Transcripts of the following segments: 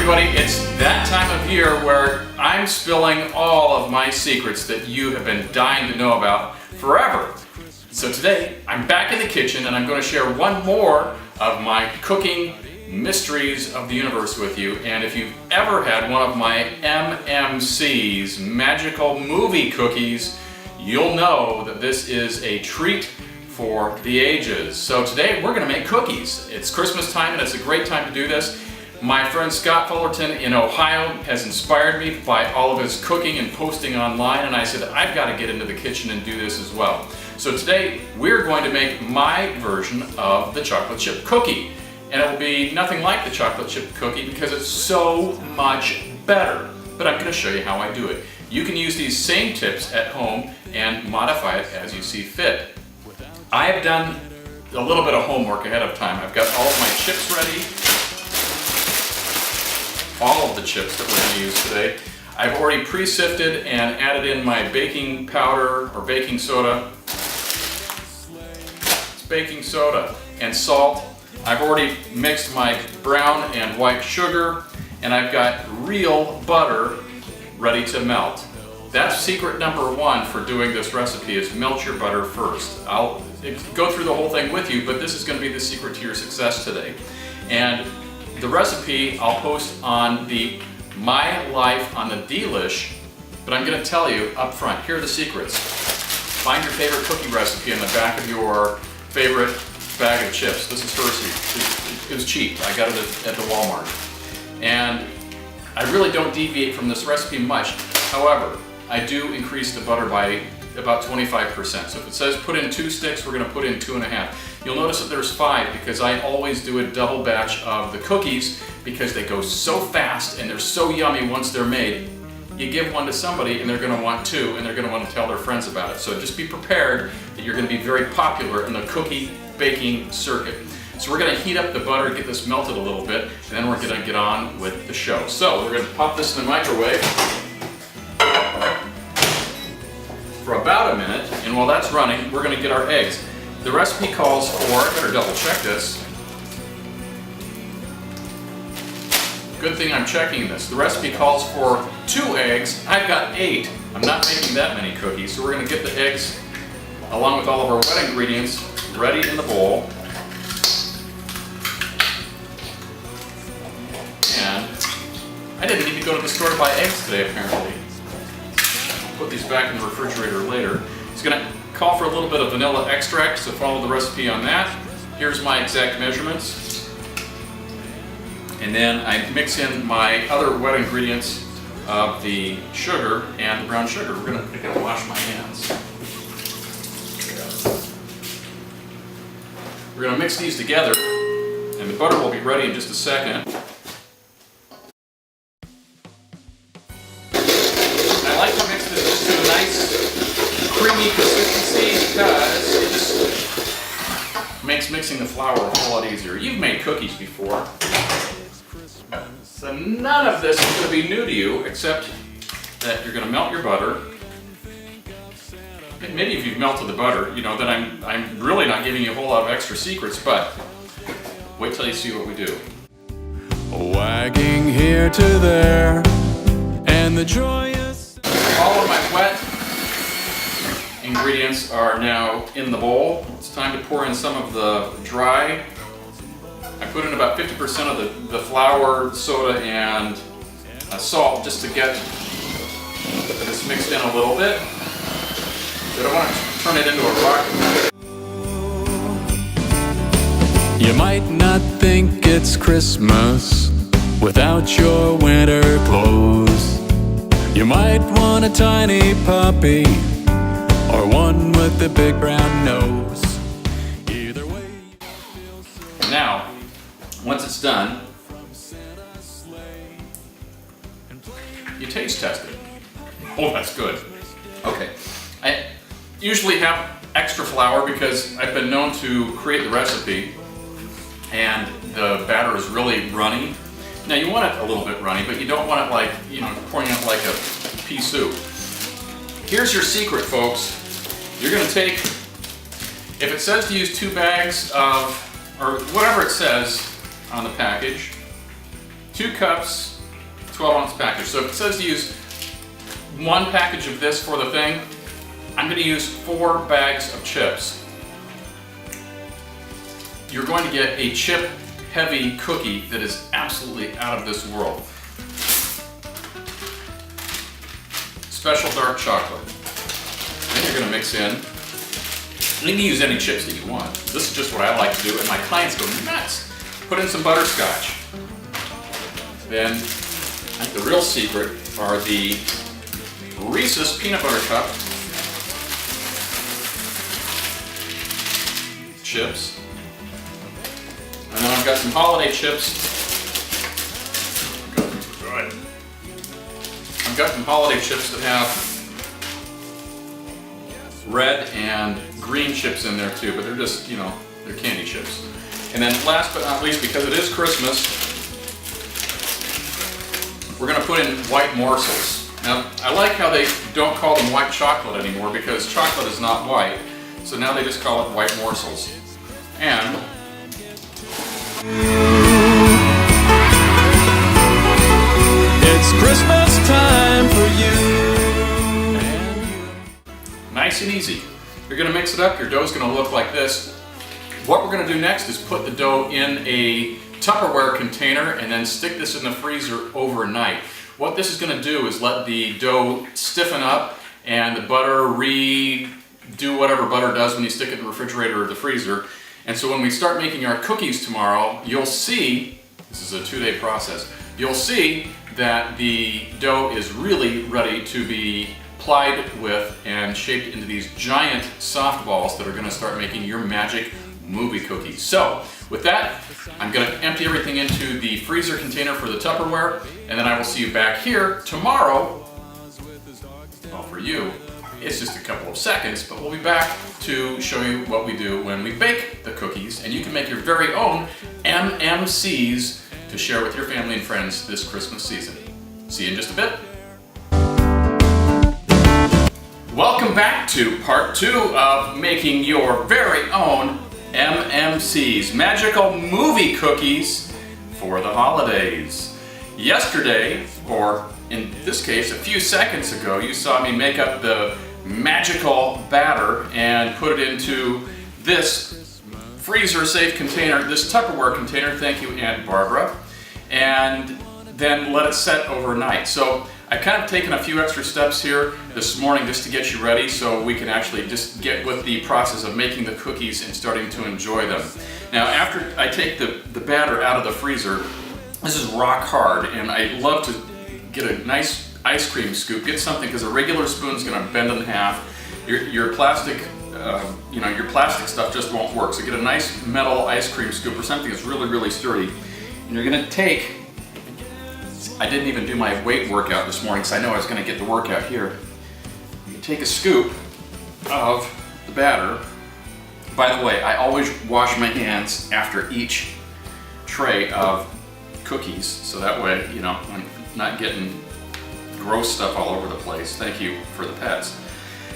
everybody, it's that time of year where I'm spilling all of my secrets that you have been dying to know about forever. So today, I'm back in the kitchen and I'm going to share one more of my cooking mysteries of the universe with you. And if you've ever had one of my MMC's magical movie cookies, you'll know that this is a treat for the ages. So today we're going to make cookies. It's Christmas time and it's a great time to do this. My friend Scott Fullerton in Ohio has inspired me by all of his cooking and posting online, and I said I've got to get into the kitchen and do this as well. So today we're going to make my version of the chocolate chip cookie, and it will be nothing like the chocolate chip cookie because it's so much better, but I'm going to show you how I do it. You can use these same tips at home and modify it as you see fit. I have done a little bit of homework ahead of time. I've got all of my chips ready. All of the chips that we're going to use today. I've already pre-sifted and added in my baking powder or baking soda. It's baking soda and salt. I've already mixed my brown and white sugar, and I've got real butter ready to melt. That's secret number one for doing this recipe, is melt your butter first. I'll go through the whole thing with you, but this is going to be the secret to your success today. And the recipe I'll post on the My Life on the Delish, but I'm going to tell you up front, here are the secrets. Find your favorite cookie recipe in the back of your favorite bag of chips. This is Hershey. It was cheap. I got it at the Walmart. And I really don't deviate from this recipe much. However, I do increase the butter by about 25%. So if it says put in 2 sticks, we're going to put in 2.5. You'll notice that there's 5 because I always do a double batch of the cookies because they go so fast and they're so yummy once they're made. You give one to somebody and they're going to want 2 and they're going to want to tell their friends about it. So just be prepared that you're going to be very popular in the cookie baking circuit. So we're going to heat up the butter, get this melted a little bit, and then we're going to get on with the show. So we're going to pop this in the microwave for about a minute, and while that's running, we're going to get our eggs. The recipe calls for, I better double check this. Good thing I'm checking this. The recipe calls for 2 eggs. I've got 8. I'm not making that many cookies, so we're going to get the eggs along with all of our wet ingredients ready in the bowl. And I didn't need to go to the store to buy eggs today, apparently. Put these back in the refrigerator later. It's going to call for a little bit of vanilla extract, so follow the recipe on that. Here's my exact measurements. And then I mix in my other wet ingredients of the sugar and the brown sugar. We're going to wash my hands. We're going to mix these together, and the butter will be ready in just a second. Creamy consistency because it just makes mixing the flour a whole lot easier. You've made cookies before, so none of this is going to be new to you, except that you're going to melt your butter. Maybe if you've melted the butter, you know, then I'm really not giving you a whole lot of extra secrets, but wait till you see what we do. Wagging here to there, and the joyous. All of my wet ingredients are now in the bowl. It's time to pour in some of the dry. I put in about 50% of the flour, soda, and salt just to get this mixed in a little bit. I don't want to turn it into a rock. You might not think it's Christmas without your winter clothes. You might want a tiny puppy or one with a big brown nose. Either way. Now, once it's done, you taste test it. Oh, that's good. Okay. I usually have extra flour because I've been known to create the recipe and the batter is really runny. Now you want it a little bit runny, but you don't want it like, you know, pouring out like a pea soup. Here's your secret, folks. You're going to take, if it says to use 2 bags of, or whatever it says on the package, 2 cups 12-ounce package. So if it says to use 1 package of this for the thing, I'm going to use 4 bags of chips. You're going to get a chip-heavy cookie that is absolutely out of this world. Special dark chocolate. Then you're going to mix in. You can use any chips that you want. This is just what I like to do, and my clients go nuts. Put in some butterscotch. Then, I think the real secret are the Reese's Peanut Butter Cup chips. And then I've got some holiday chips. I've got some holiday chips that have red and green chips in there too, but they're just, they're candy chips. And then last but not least, because it is Christmas, we're going to put in white morsels. Now, I like how they don't call them white chocolate anymore because chocolate is not white. So now they just call it white morsels. And It's Christmas time for you. nice and easy. You're going to mix it up. Your dough's going to look like this. What we're going to do next is put the dough in a Tupperware container and then stick this in the freezer overnight. What this is going to do is let the dough stiffen up and the butter do whatever butter does when you stick it in the refrigerator or the freezer. And so when we start making our cookies tomorrow, you'll see, this is a 2-day process, you'll see that the dough is really ready to be plied with and shaped into these giant soft balls that are going to start making your magic movie cookies. So with that, I'm going to empty everything into the freezer container for the Tupperware, and then I will see you back here tomorrow. Well, for you, it's just a couple of seconds, but we'll be back to show you what we do when we bake the cookies, and you can make your very own MMCs to share with your family and friends this Christmas season. See you in just a bit. Welcome back to part 2 of making your very own MMCs, magical movie cookies for the holidays. Yesterday, or in this case, a few seconds ago, you saw me make up the magical batter and put it into this freezer-safe container, this Tupperware container, thank you, Aunt Barbara, and then let it set overnight. So I've kind of taken a few extra steps here this morning just to get you ready so we can actually just get with the process of making the cookies and starting to enjoy them. Now, after I take the batter out of the freezer, this is rock hard, and I love to get a nice ice cream scoop. Get something, because a regular spoon is going to bend in half. Your plastic, your plastic stuff just won't work. So get a nice metal ice cream scoop or something that's really, really sturdy. And you're going to take, I didn't even do my weight workout this morning because I know I was going to get the workout here. You take a scoop of the batter. By the way, I always wash my hands after each tray of cookies, so that way, I'm not getting gross stuff all over the place. Thank you for the pets.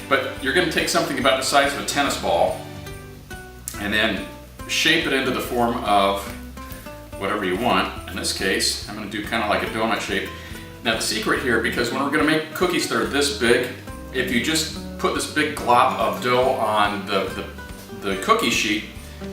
But you're going to take something about the size of a tennis ball and then shape it into the form of whatever you want. In this case, I'm going to do kind of like a donut shape. Now the secret here, because when we're going to make cookies that are this big, if you just put this big glob of dough on the cookie sheet,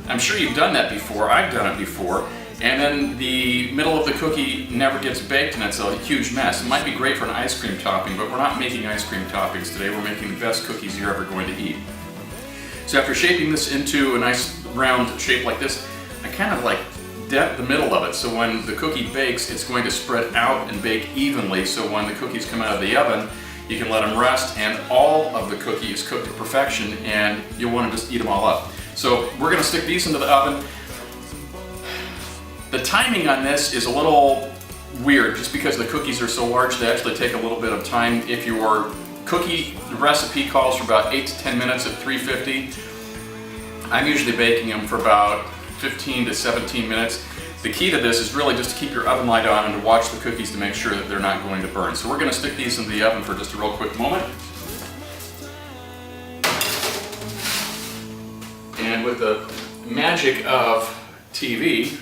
I'm sure you've done that before, I've done it before, and then the middle of the cookie never gets baked and it's a huge mess. It might be great for an ice cream topping, but we're not making ice cream toppings today, we're making the best cookies you're ever going to eat. So after shaping this into a nice round shape like this, I kind of like dent the middle of it, so when the cookie bakes, it's going to spread out and bake evenly, so when the cookies come out of the oven, you can let them rest and all of the cookie is cooked to perfection and you'll want to just eat them all up. So we're going to stick these into the oven. The timing on this is a little weird just because the cookies are so large, they actually take a little bit of time. If your cookie recipe calls for about 8 to 10 minutes at 350, I'm usually baking them for about 15 to 17 minutes. The key to this is really just to keep your oven light on and to watch the cookies to make sure that they're not going to burn. So we're going to stick these into the oven for just a real quick moment. And with the magic of TV,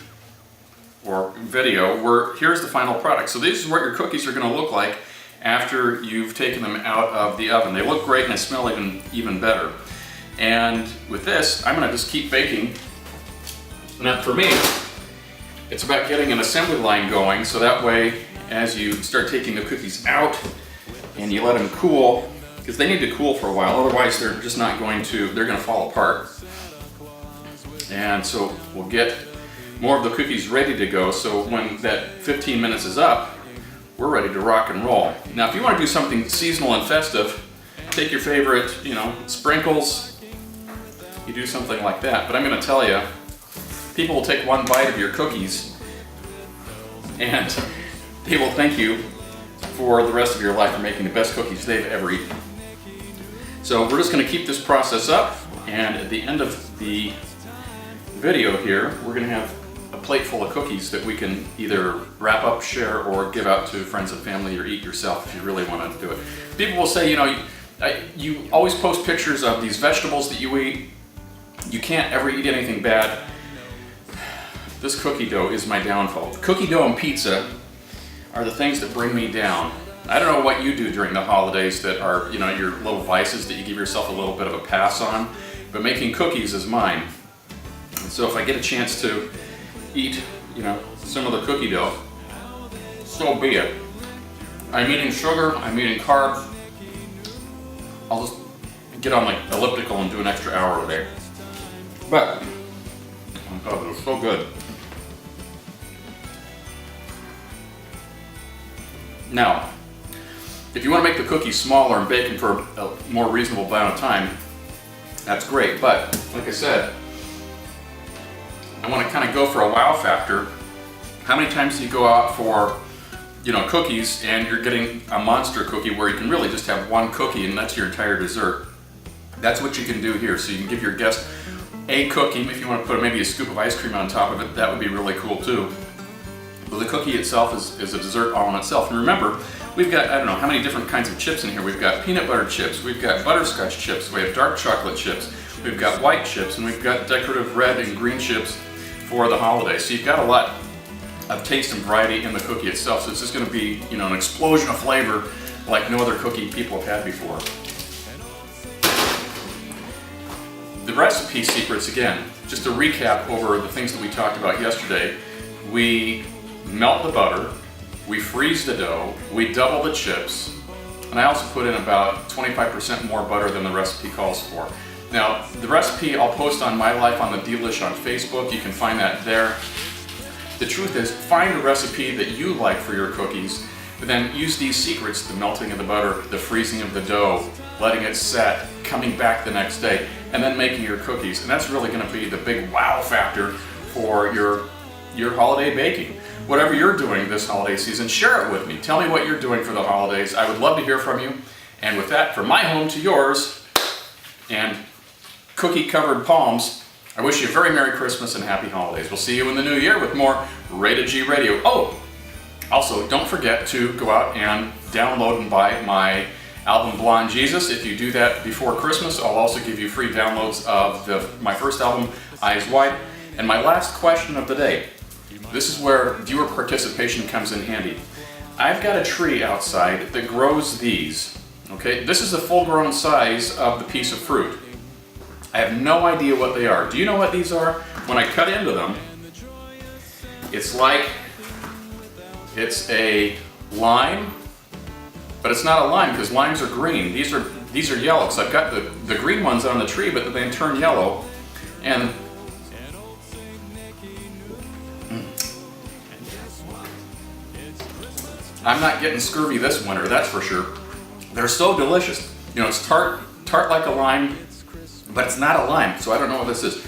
or video where here's the final product. So this is what your cookies are going to look like after you've taken them out of the oven. They look great and they smell even better. And with this, I'm going to just keep baking. Now for me, it's about getting an assembly line going, so that way as you start taking the cookies out and you let them cool, because they need to cool for a while, otherwise they're just not going to, they're going to fall apart. And so we'll get more of the cookies ready to go, so when that 15 minutes is up, we're ready to rock and roll. Now if you want to do something seasonal and festive, take your favorite, sprinkles, you do something like that. But I'm going to tell you, people will take one bite of your cookies and they will thank you for the rest of your life for making the best cookies they've ever eaten. So we're just going to keep this process up, and at the end of the video here, we're going to have a plate full of cookies that we can either wrap up, share, or give out to friends and family, or eat yourself if you really want to do it. People will say, you always post pictures of these vegetables that you eat. You can't ever eat anything bad. This cookie dough is my downfall. Cookie dough and pizza are the things that bring me down. I don't know what you do during the holidays that are, your little vices that you give yourself a little bit of a pass on, but making cookies is mine. And so if I get a chance to eat, some of the cookie dough, so be it. I'm eating sugar, I'm eating carbs. I'll just get on my elliptical and do an extra hour a day. But, oh, they're so good. Now, if you want to make the cookies smaller and bake them for a more reasonable amount of time, that's great. But, like I said, I want to kind of go for a wow factor. How many times do you go out for, cookies and you're getting a monster cookie where you can really just have one cookie and that's your entire dessert? That's what you can do here. So you can give your guest a cookie. If you want to put maybe a scoop of ice cream on top of it, that would be really cool too. But the cookie itself is a dessert all in itself. And remember, we've got, I don't know how many different kinds of chips in here. We've got peanut butter chips, we've got butterscotch chips, we have dark chocolate chips, we've got white chips, and we've got decorative red and green chips for the holidays. So you've got a lot of taste and variety in the cookie itself. So it's just going to be, an explosion of flavor like no other cookie people have had before. The recipe secrets, again, just to recap over the things that we talked about yesterday. We melt the butter, we freeze the dough, we double the chips, and I also put in about 25% more butter than the recipe calls for. Now, the recipe I'll post on My Life on the Delish on Facebook. You can find that there. The truth is, find a recipe that you like for your cookies, but then use these secrets: the melting of the butter, the freezing of the dough, letting it set, coming back the next day, and then making your cookies. And that's really going to be the big wow factor for your holiday baking. Whatever you're doing this holiday season, share it with me. Tell me what you're doing for the holidays. I would love to hear from you. And with that, from my home to yours, and cookie-covered palms, I wish you a very Merry Christmas and Happy Holidays. We'll see you in the new year with more Rated G Radio. Oh, also, don't forget to go out and download and buy my album Blonde Jesus. If you do that before Christmas, I'll also give you free downloads of my first album, Eyes Wide. And my last question of the day. This is where viewer participation comes in handy. I've got a tree outside that grows these. Okay, this is the full-grown size of the piece of fruit. I have no idea what they are. Do you know what these are? When I cut into them, it's a lime, but it's not a lime because limes are green. These are yellow. So I've got the green ones on the tree, but they turn yellow, and I'm not getting scurvy this winter, that's for sure. They're so delicious. It's tart like a lime, but it's not a lime, so I don't know what this is.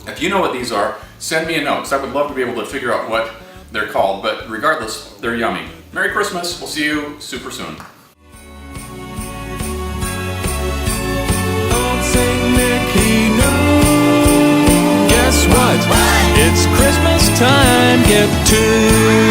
If you know what these are, send me a note, because I would love to be able to figure out what they're called, but regardless, they're yummy. Merry Christmas, we'll see you super soon. Guess what? It's Christmas time, get to